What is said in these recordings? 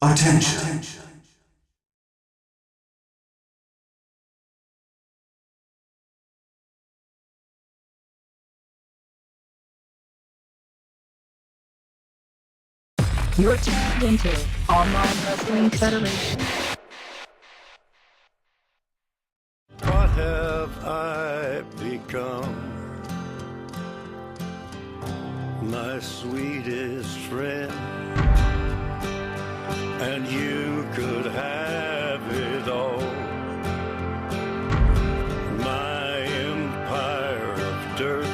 Attention. You're tuned into Online Wrestling Federation. What have I become? My sweetest friend, and you could have it all. My empire of dirt,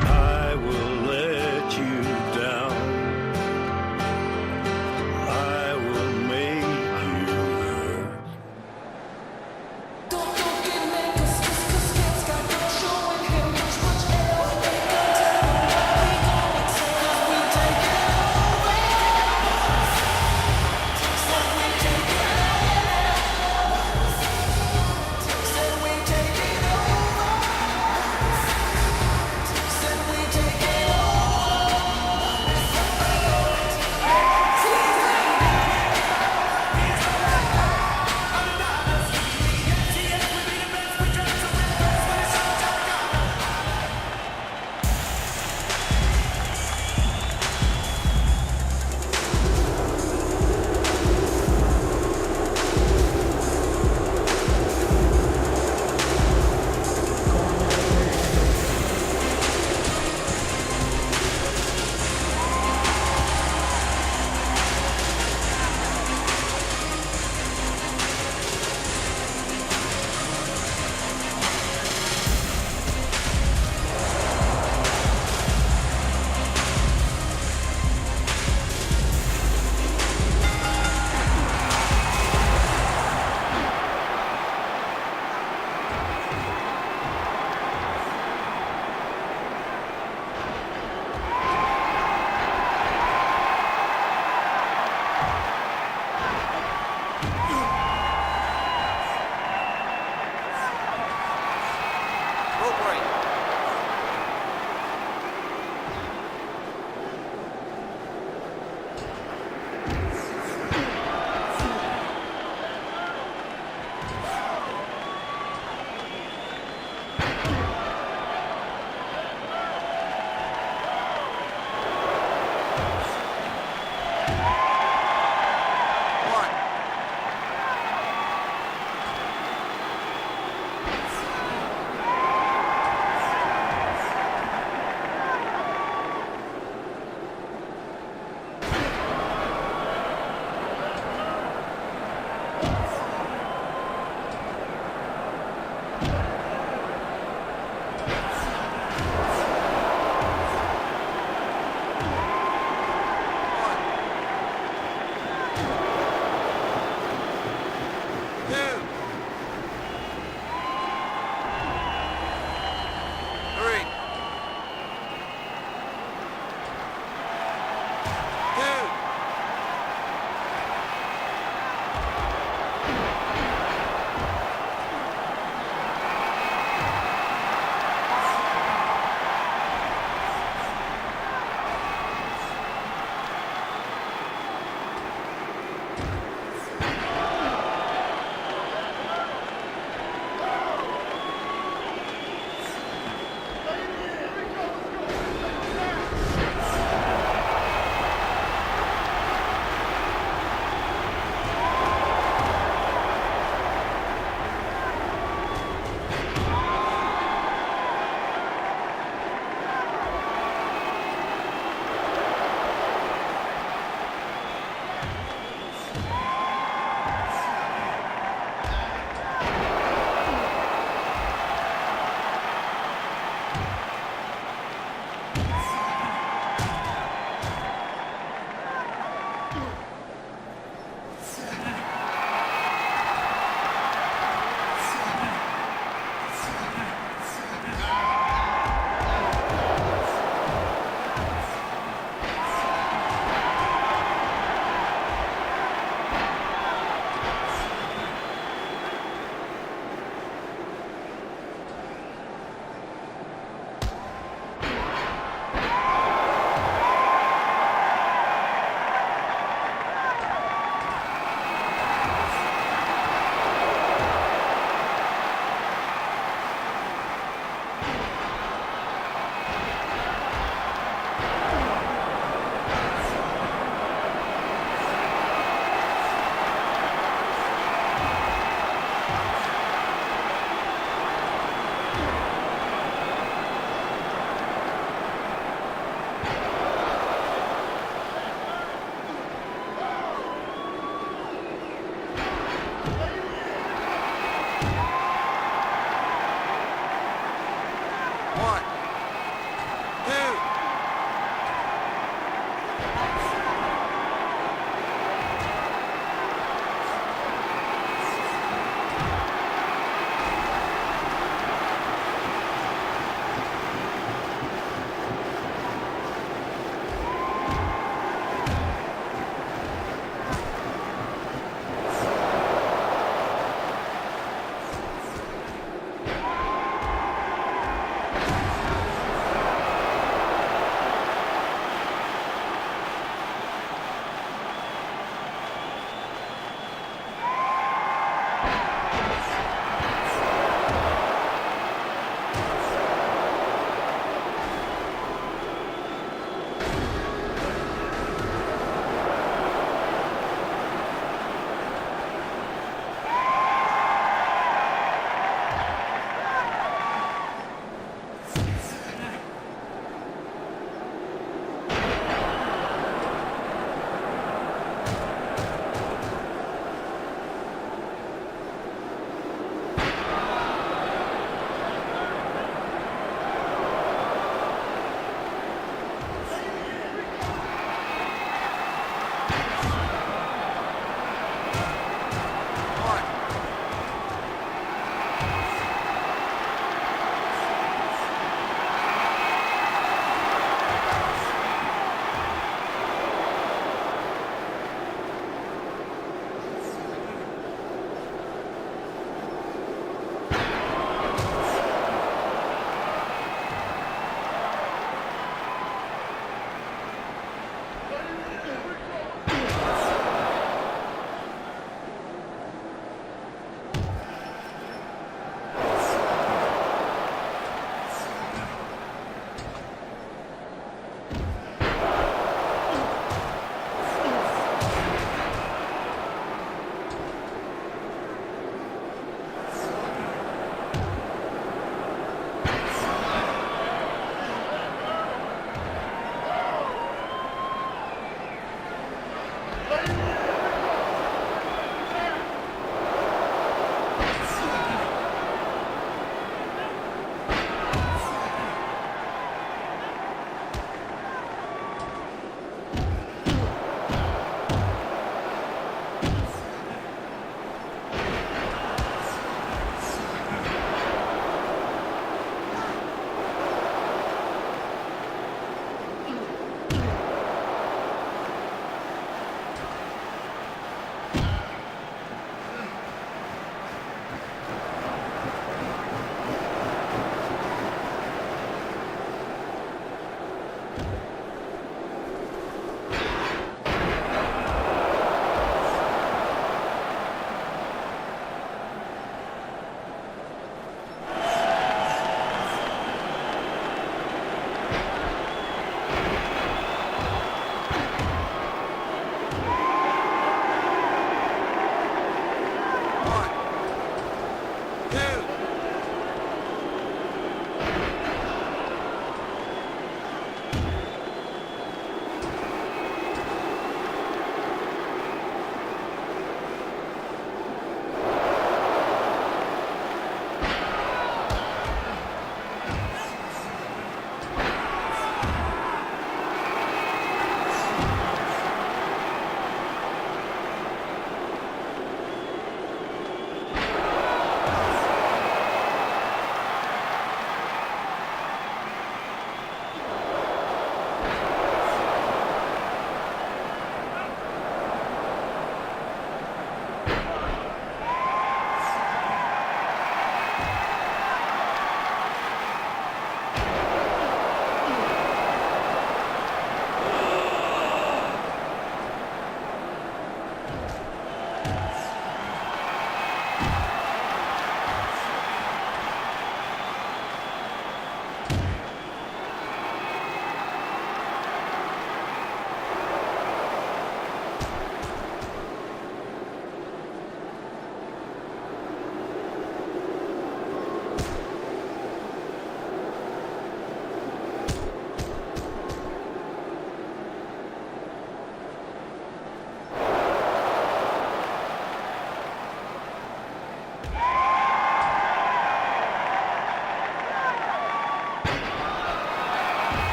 I will let you down. I will make you hurt.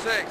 6,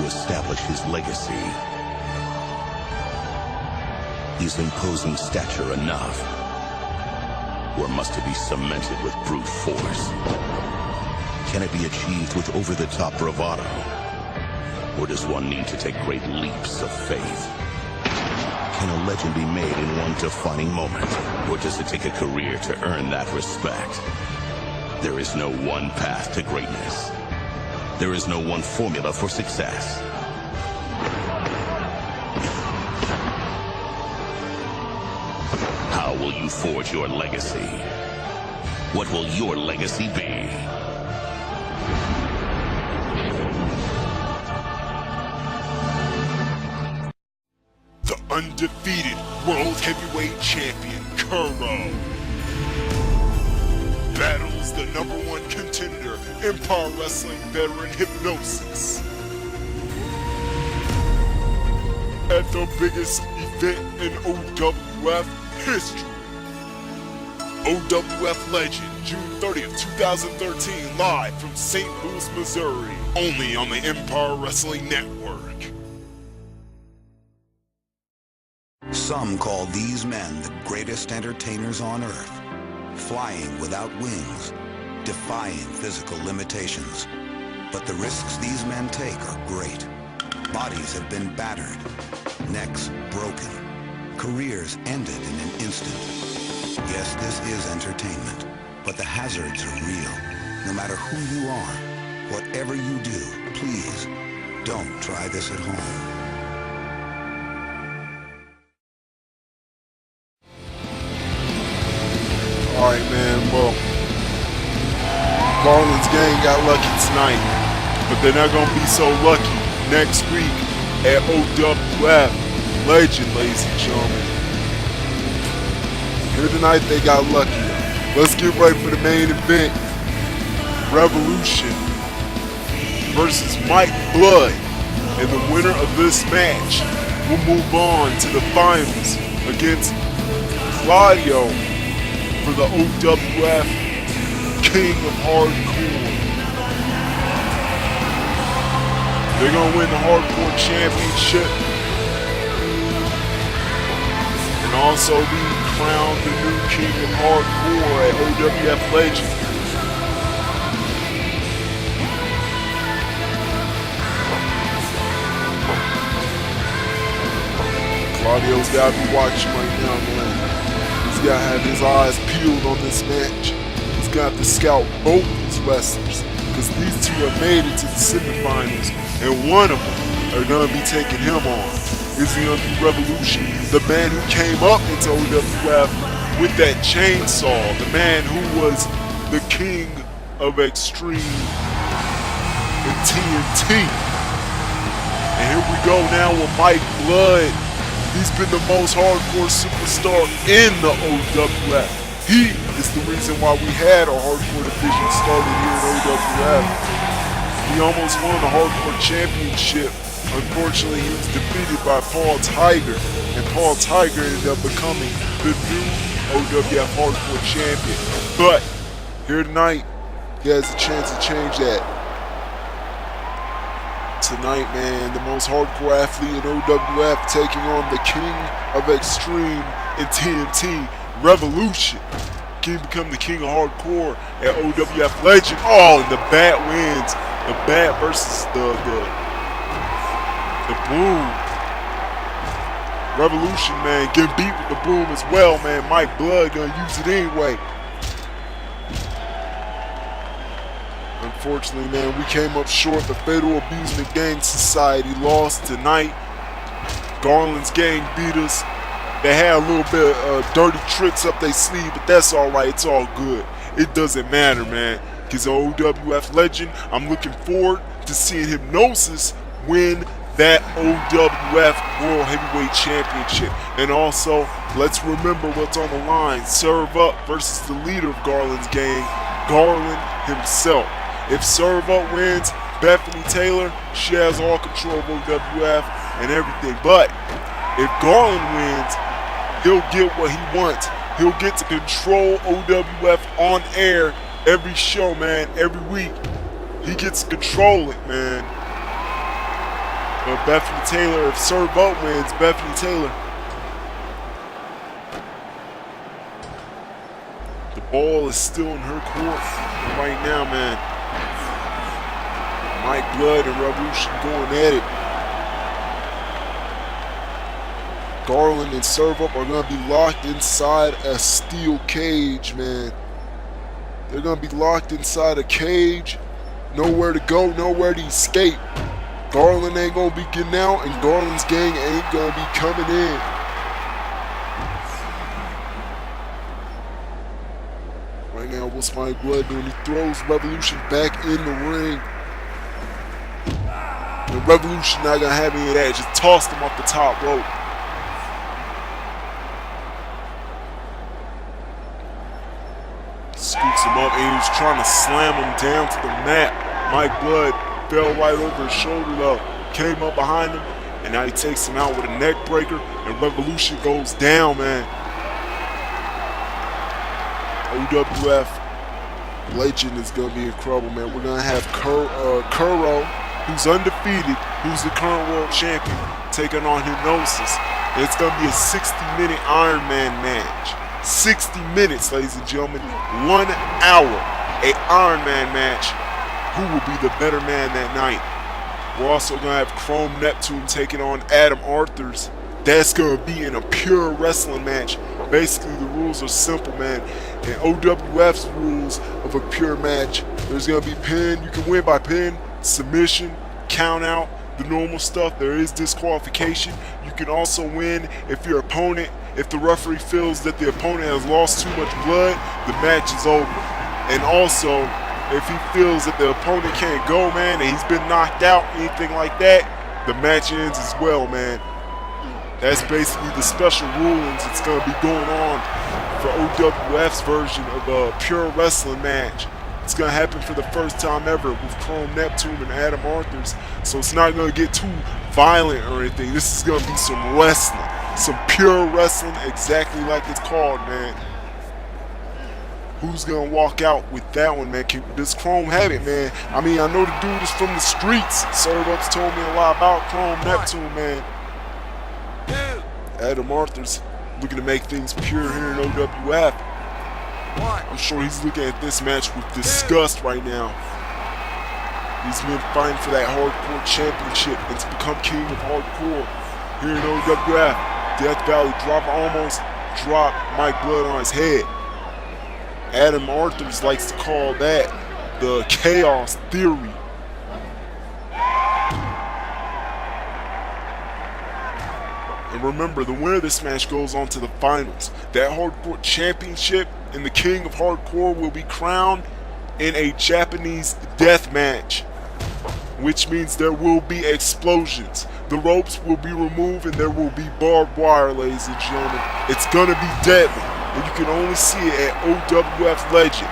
establish his legacy? Is imposing stature enough? Or must it be cemented with brute force? Can it be achieved with over-the-top bravado? Or does one need to take great leaps of faith? Can a legend be made in one defining moment? Or does it take a career to earn that respect? There is no one path to greatness. There is no one formula for success. How will you forge your legacy? What will your legacy be? The undefeated World Heavyweight Champion, Kuro, battles the #1 contender, Empire Wrestling veteran Hypnosis, at the biggest event in OWF history. OWF Legend, June 30th, 2013, live from St. Louis, Missouri, only on the Empire Wrestling Network. Some call these men the greatest entertainers on earth, flying without wings, defying physical limitations. But the risks these men take are great. Bodies have been battered, necks broken, careers ended in an instant. Yes, this is entertainment, but the hazards are real. No matter who you are, whatever you do, please don't try this at home. Alright, man, well, Garland's gang got lucky tonight, but they're not going to be so lucky next week at OWF Legend, ladies and gentlemen. Here tonight they got lucky. Let's get ready for the main event. Revolution versus Mike Blood. And the winner of this match will move on to the finals against Claudio for the OWF King of Hardcore. They're going to win the Hardcore Championship and also be crowned the new King of Hardcore at OWF Legend. Claudio's got to be watching right now, man. He's got to have his eyes peeled on this match. He's got to scout both these wrestlers because these two have made it to the semifinals, and one of them are going to be taking him on. Is he going to be Revolution, the man who came up into OWF with that chainsaw, the man who was the king of Extreme and TNT. And here we go now with Mike Blood. He's been the most hardcore superstar in the OWF. He is the reason why we had our hardcore division started here at OWF. He almost won the hardcore championship. Unfortunately, he was defeated by Paul Tiger, and Paul Tiger ended up becoming the new OWF Hardcore Champion. But here tonight, he has a chance to change that. Tonight, man, the most hardcore athlete in OWF taking on the King of Extreme in TNT, Revolution. Can he become the King of Hardcore at OWF Legend? Oh, and the Bat wins. The Bat versus the Boom. Revolution, man, getting beat with the Boom as well, man. Mike Blood gonna use it anyway. Unfortunately, man, we came up short. The Fatal Abusement Gang Society lost tonight. Garland's gang beat us. They had a little bit of dirty tricks up their sleeve, but that's all right. It's all good. It doesn't matter, man. Because OWF Legend, I'm looking forward to seeing Hypnosis win that OWF World Heavyweight Championship. And also, let's remember what's on the line. Serve Up versus the leader of Garland's gang, Garland himself. If Serve Up wins, Bethany Taylor, she has all control of OWF and everything. But if Garland wins, he'll get what he wants. He'll get to control OWF on air every show, man, every week. He gets to control it, man. Bethany Taylor. If Serve Up wins, Bethany Taylor. The ball is still in her court right now, man. Mike Blood and Revolution going at it. Garland and Serve Up are going to be locked inside a steel cage, man. They're going to be locked inside a cage. Nowhere to go, nowhere to escape. Garland ain't going to be getting out, and Garland's gang ain't going to be coming in. Right now, what's Mike Blood doing? He throws Revolution back in the ring. The Revolution not going to have any of that. Just tossed him off the top rope. Scoots him up, and he was trying to slam him down to the mat. Mike Blood fell right over his shoulder though. Came up behind him, and now he takes him out with a neck breaker, and Revolution goes down, man. OWF Legend is going to be incredible, man. We're going to have Kuro, who's undefeated, who's the current world champion, taking on Hypnosis. And it's going to be a 60-minute Iron Man match. 60 minutes, ladies and gentlemen. 1 hour. A Iron Man match. Who will be the better man that night? We're also going to have Chrome Neptune taking on Adam Arthurs. That's going to be in a pure wrestling match. Basically, the rules are simple, man. In OWF's rules of a pure match, there's going to be pin. You can win by pin, submission, count out, the normal stuff. There is disqualification. You can also win if your opponent, if the referee feels that the opponent has lost too much blood, the match is over. And also, if he feels that the opponent can't go, man, and he's been knocked out, anything like that, the match ends as well, man. That's basically the special rulings that's going to be going on for OWF's version of a pure wrestling match. It's going to happen for the first time ever with Chrome Neptune and Adam Arthurs, so it's not going to get too violent or anything. This is going to be some wrestling, some pure wrestling, exactly like it's called, man. Who's going to walk out with that one, man? Does Chrome have it, man? I mean, I know the dude is from the streets. Serve Up's told me a lot about Chrome Neptune, man. Adam Arthurs looking to make things pure here in OWF. I'm sure he's looking at this match with disgust right now. These men fighting for that hardcore championship and to become king of hardcore here in OWF. Death Valley Drop almost dropped Mike Blood on his head. Adam Arthurs likes to call that the chaos theory. And remember, the winner of this match goes on to the finals. That hardcore championship and the king of hardcore will be crowned in a Japanese death match, which means there will be explosions. The ropes will be removed and there will be barbed wire, ladies and gentlemen. It's gonna be deadly, and you can only see it at OWF Legend.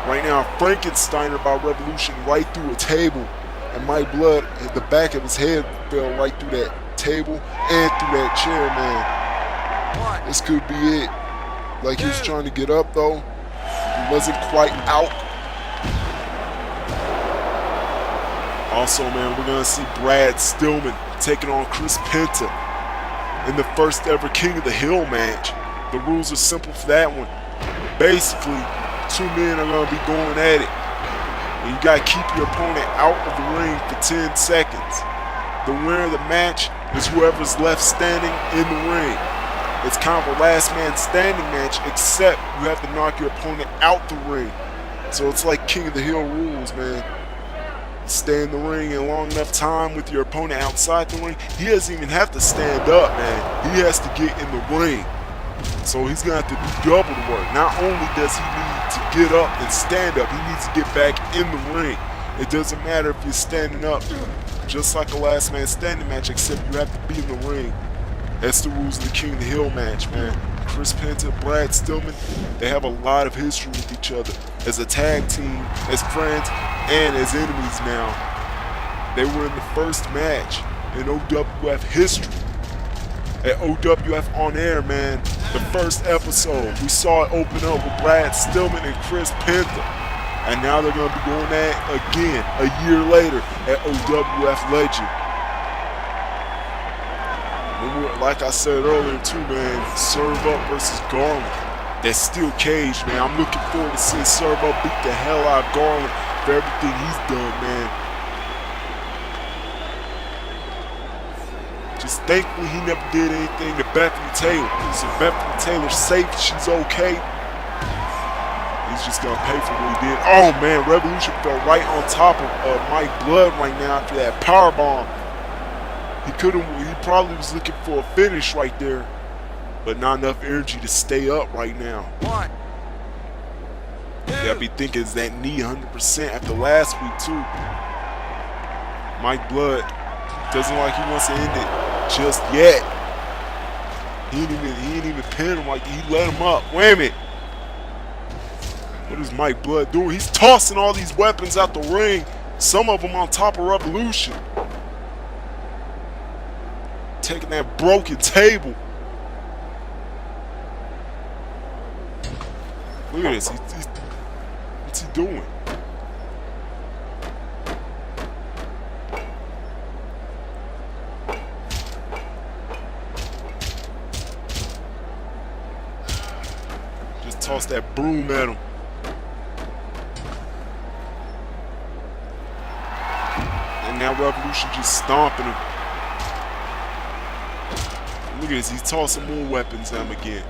Right now, Frankensteiner by Revolution right through a table, and Mike Blood at the back of his head fell right through that table and through that chair, man. This could be it. Like, he was trying to get up though. He wasn't quite out. Also, man, we're gonna see Brad Stillman taking on Chris Penta in the first ever King of the Hill match. The rules are simple for that one. Basically, two men are gonna be going at it. And you gotta keep your opponent out of the ring for 10 seconds. The winner of the match is whoever's left standing in the ring. It's kind of a last man standing match, except you have to knock your opponent out the ring. So it's like King of the Hill rules, man. Stay in the ring in long enough time with your opponent outside the ring. He doesn't even have to stand up, man. He has to get in the ring. So he's going to have to do double the work. Not only does he need to get up and stand up, he needs to get back in the ring. It doesn't matter if you're standing up, just like a last man standing match, except you have to be in the ring. That's the rules of the King of the Hill match, man. Chris Penta, Brad Stillman, they have a lot of history with each other. As a tag team, as friends, and as enemies now. They were in the first match in OWF history. At OWF On Air, man, the first episode, we saw it open up with Brad Stillman and Chris Penta. And now they're going to be going at it again a year later at OWF Legend. But like I said earlier too, man, Serve Up versus Garland. That steel cage, man. I'm looking forward to seeing Serve Up beat the hell out of Garland for everything he's done, man. Just thankfully he never did anything to Bethany Taylor. So Bethany Taylor's safe, she's okay. He's just gonna pay for what he did. Oh man, Revolution fell right on top of Mike Blood right now after that power bomb. He probably was looking for a finish right there, but not enough energy to stay up right now. Gotta be thinking, is that knee 100% after last week too? Mike Blood doesn't like he wants to end it just yet. He ain't even pin him, like he let him up. Wait a minute. What is Mike Blood doing? He's tossing all these weapons out the ring, some of them on top of Revolution. Taking that broken table. Look at this. What's he doing? Just toss that broom at him. And now Revolution just stomping him. Look at this, he's tossing more weapons at him again.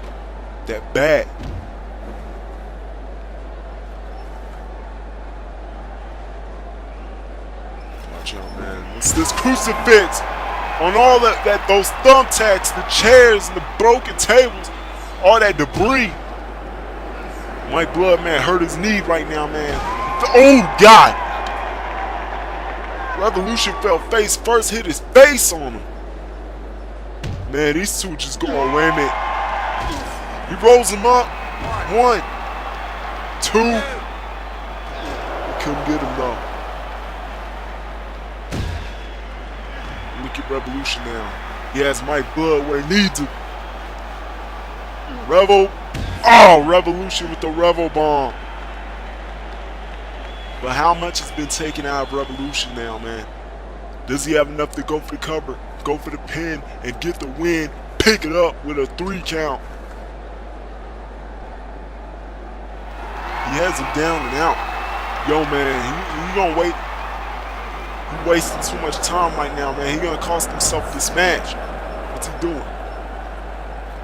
That bat. Watch out, man. It's this crucifix on all those thumbtacks, the chairs, and the broken tables, all that debris. Mike Blood, man, hurt his knee right now, man. Oh, God. Revolution fell face first, hit his face on him. Man, these two just going, wait a minute. He rolls him up. 1, 2. He couldn't get him though. Look at Revolution now. He has Mike Blood where he needs him. Revo. Oh, Revolution with the Revo bomb. But how much has been taken out of Revolution now, man? Does he have enough to go for the cover, go for the pin, and get the win, pick it up with a 3 count? He has him down and out. Yo, man, he gonna wait. He's wasting too much time right now, man. He gonna cost himself this match. What's he doing?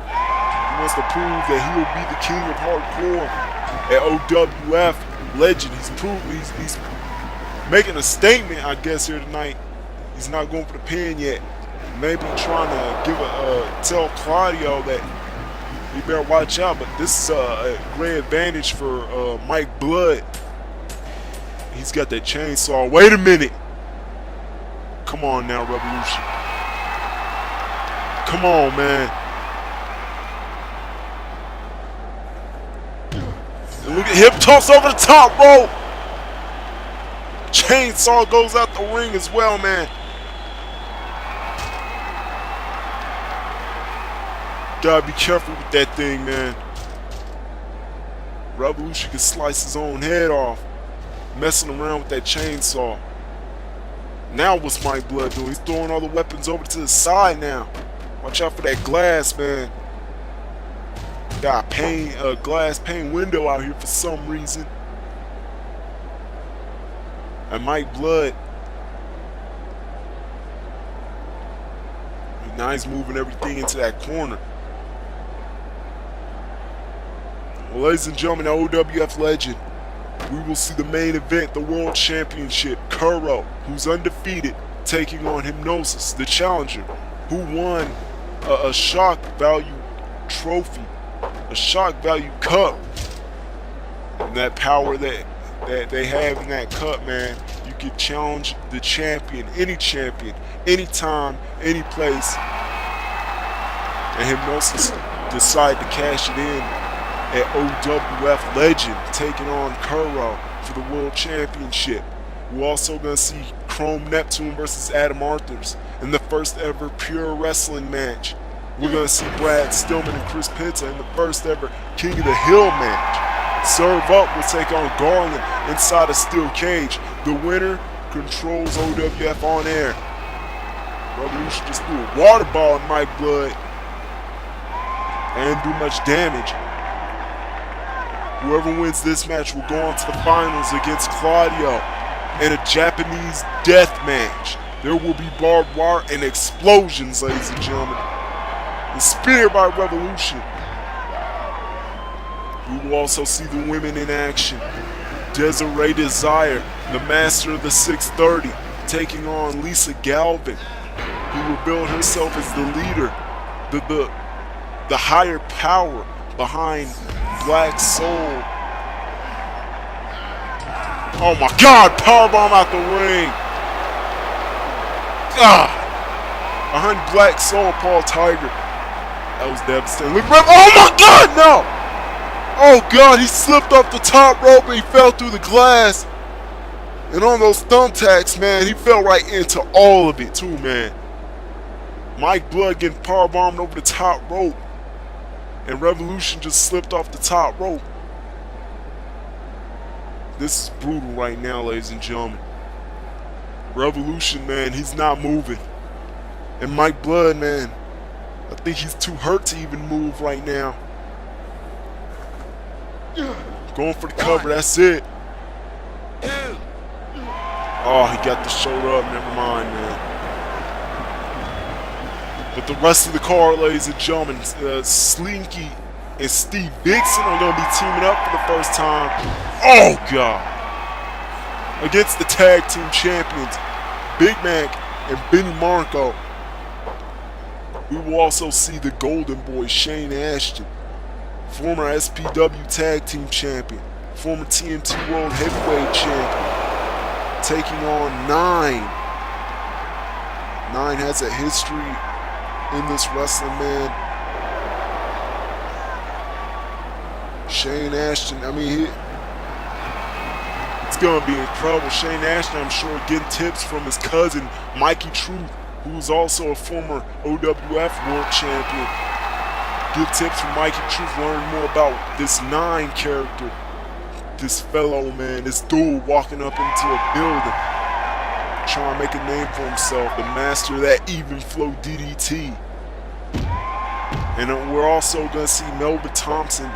He wants to prove that he will be the king of hardcore at OWF Legend. He's making a statement, I guess, here tonight. He's not going for the pin yet. Maybe trying to tell Claudio that he better watch out. But this is a great advantage for Mike Blood. He's got that chainsaw. Wait a minute. Come on now, Revolution. Come on, man. And look at hip toss over the top rope. Chainsaw goes out the ring as well, man. Gotta be careful with that thing, man. Revolution can slice his own head off, messing around with that chainsaw. Now what's Mike Blood doing? He's throwing all the weapons over to the side now. Watch out for that glass, man. Got a glass pane window out here for some reason. And Mike Blood, now he's moving everything into that corner. Well, ladies and gentlemen, OWF Legend, we will see the main event, the World Championship. Kuro, who's undefeated, taking on Hypnosis, the challenger, who won a shock value trophy, a shock value cup. And that power that they have in that cup, man, you can challenge the champion, anytime, any place. And Hypnosis decide to cash it in at OWF Legend, taking on Kuro for the World Championship. We're also going to see Chrome Neptune versus Adam Arthurs in the first ever Pure Wrestling match. We're going to see Brad Stillman and Chris Penta in the first ever King of the Hill match. Serve Up will take on Garland inside a steel cage. The winner controls OWF on air. Revolution just threw a water ball in Mike Blood and didn't do much damage. Whoever wins this match will go on to the finals against Claudio in a Japanese death match. There will be barbed wire and explosions, ladies and gentlemen. Inspired by Revolution. We will also see the women in action. Desiree Desire, the master of the 630, taking on Lisa Galvin, who will build herself as the leader, the higher power behind Black Soul. Oh my God, powerbomb out the ring. God. Behind Black Soul, Paul Tiger. That was devastating. Look, oh my God, no! Oh God, he slipped off the top rope and he fell through the glass. And on those thumbtacks, man, he fell right into all of it too, man. Mike Blood getting powerbombed over the top rope. And Revolution just slipped off the top rope. This is brutal right now, ladies and gentlemen. Revolution, man, he's not moving. And Mike Blood, man, I think he's too hurt to even move right now. Going for the cover, that's it. Oh, he got the shoulder up, never mind, man. But the rest of the card, ladies and gentlemen, Slinky and Steve Dixon are going to be teaming up for the first time. Oh, God. Against the tag team champions, Big Mac and Benny Marco. We will also see the Golden Boy, Shane Ashton, former SPW Tag Team Champion, former TNT World Heavyweight Champion, taking on Nine. Nine has a history in this wrestling, man. Shane Ashton, I mean, it's going to be incredible. Shane Ashton, I'm sure, getting tips from his cousin, Mikey Truth, who's also a former OWF World Champion. Get tips from Mikey Truth, learn more about this Nine character. This fellow, man, this dude walking up into a building, trying to make a name for himself, the master of that even flow DDT. And we're also going to see Melvin Thompson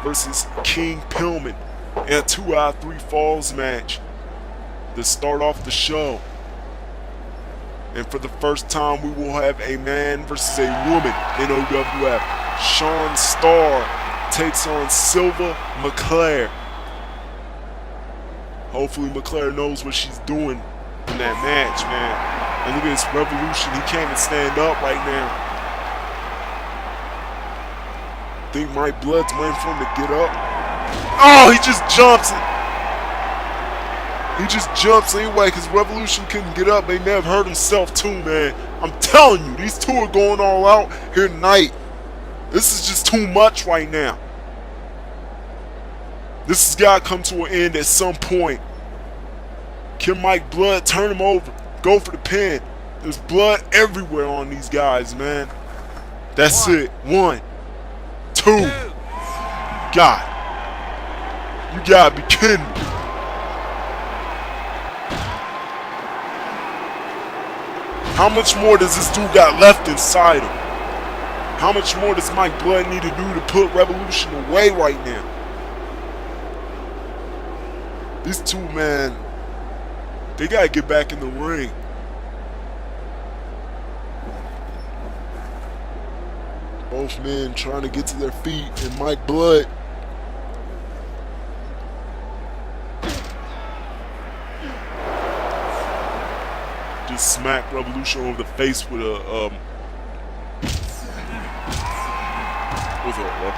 versus King Pillman in a 2 out of 3 falls match to start off the show. And for the first time, we will have a man versus a woman in OWF. Sean Starr takes on Silva McClare. Hopefully McClare knows what she's doing in that match, man. And look at this Revolution. He can't even stand up right now. I think Mike Blood's waiting for him to get up. Oh, he just jumps it. He just jumps anyway because Revolution couldn't get up. They may have hurt himself too, man. I'm telling you, these two are going all out here tonight. This is just too much right now. This has got to come to an end at some point. Can Mike Blood turn him over? Go for the pin. There's blood everywhere on these guys, man. That's it. 1, 2. God. You gotta be kidding me. How much more does this dude got left inside him? How much more does Mike Blood need to do to put Revolution away right now? These two, man, they gotta get back in the ring. Both men trying to get to their feet, and Mike Blood just smacked Revolution over the face with a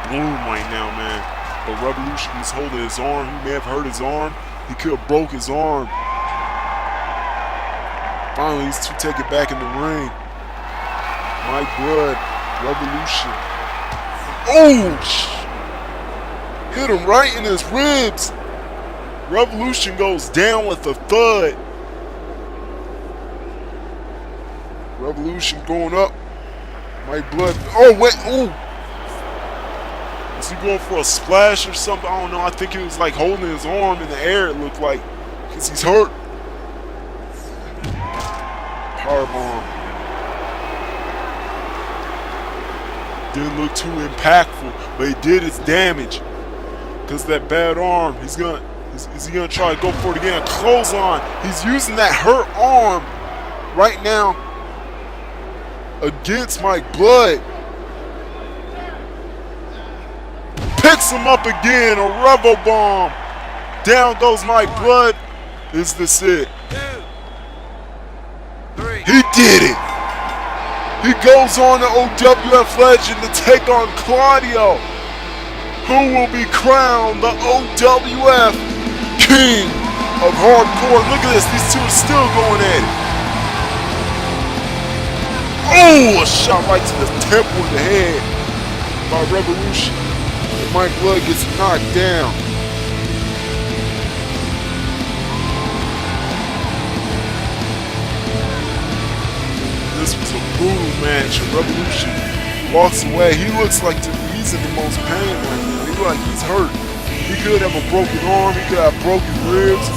broom right now, man. But Revolution is holding his arm. He may have hurt his arm. He could have broke his arm. Finally, these two take it back in the ring. Mike Blood, Revolution. Oh! Hit him right in his ribs. Revolution goes down with a thud. Revolution going up. Mike Blood. Oh, wait. Ooh. Is he going for a splash or something? I don't know. I think he was like holding his arm in the air, it looked like. Because he's hurt. Powerbomb. Didn't look too impactful, but he did his damage. Because that bad arm, is he gonna try to go for it again? A clothesline. He's using that hurt arm right now against Mike Blood. Picks him up again, a Revo Bomb. Down goes Mike Blood. Is this it? 2, 3. He did it. He goes on to OWF Legend to take on Claudio, who will be crowned the OWF King of Hardcore. Look at this. These two are still going at it. Oh, a shot right to the temple of the head by Revolution. And Mike Blood gets knocked down. This was a brutal match. Revolution walks away. He looks like he's in the most pain right now. He looks like he's hurt. He could have a broken arm. He could have broken ribs.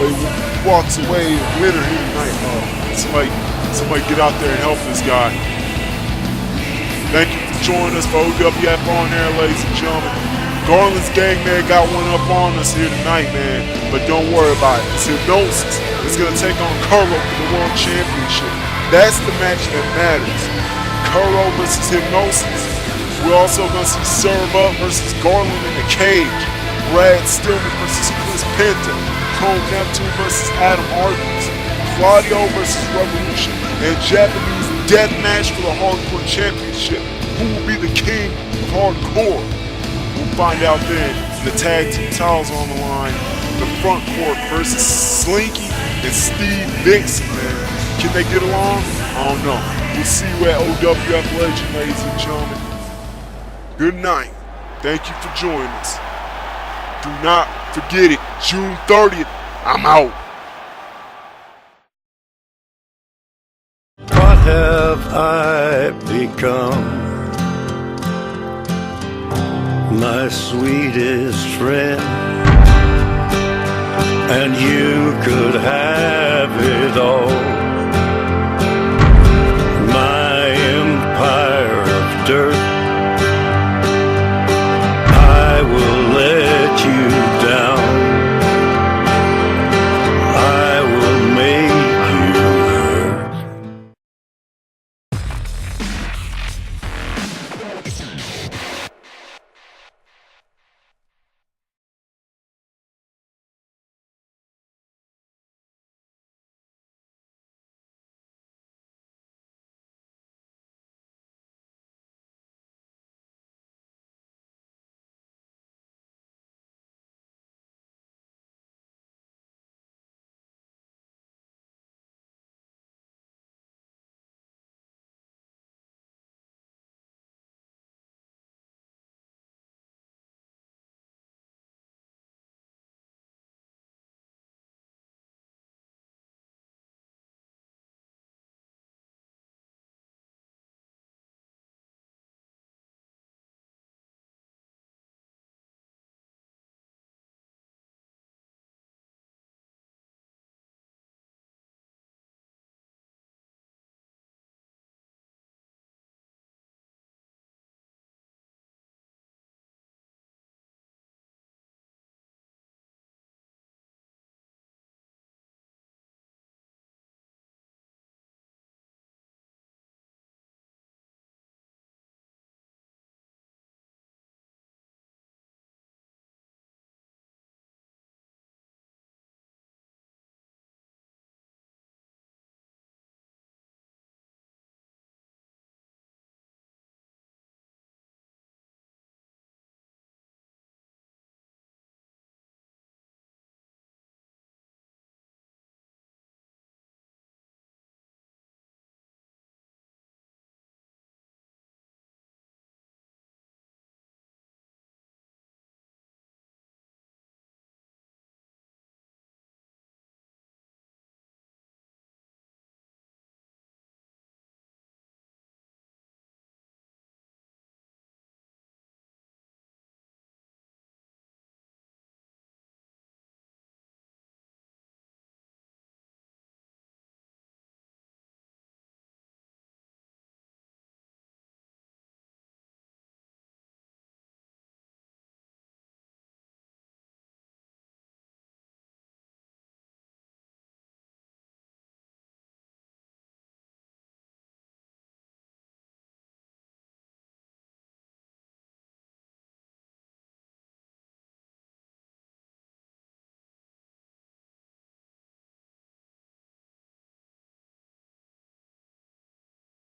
But he walks away a winner here tonight. Somebody get out there and help this guy. Thank you for joining us for OWF On Air, ladies and gentlemen. Garland's gang, man, got one up on us here tonight, man. But don't worry about it. It's Hypnosis. It's going to take on Curlo for the World Championship. That's the match that matters. Curlo versus Hypnosis. We're also going to see Serve Up versus Garland in the cage. Brad Stillman versus Chris Penta. Chrome Neptune versus Adam Arthurs. Claudio versus Revolution. And Japanese death match for the Hardcore Championship. Who will be the king of Hardcore? We'll find out then. The tag team titles on the line. The front court versus Slinky and Steve Dixon, man. Can they get along? I don't know. We'll see you at OWF Legend, ladies and gentlemen. Good night. Thank you for joining us. Do not forget it. June 30th. I'm out. What have I become? My sweetest friend, and you could have it all.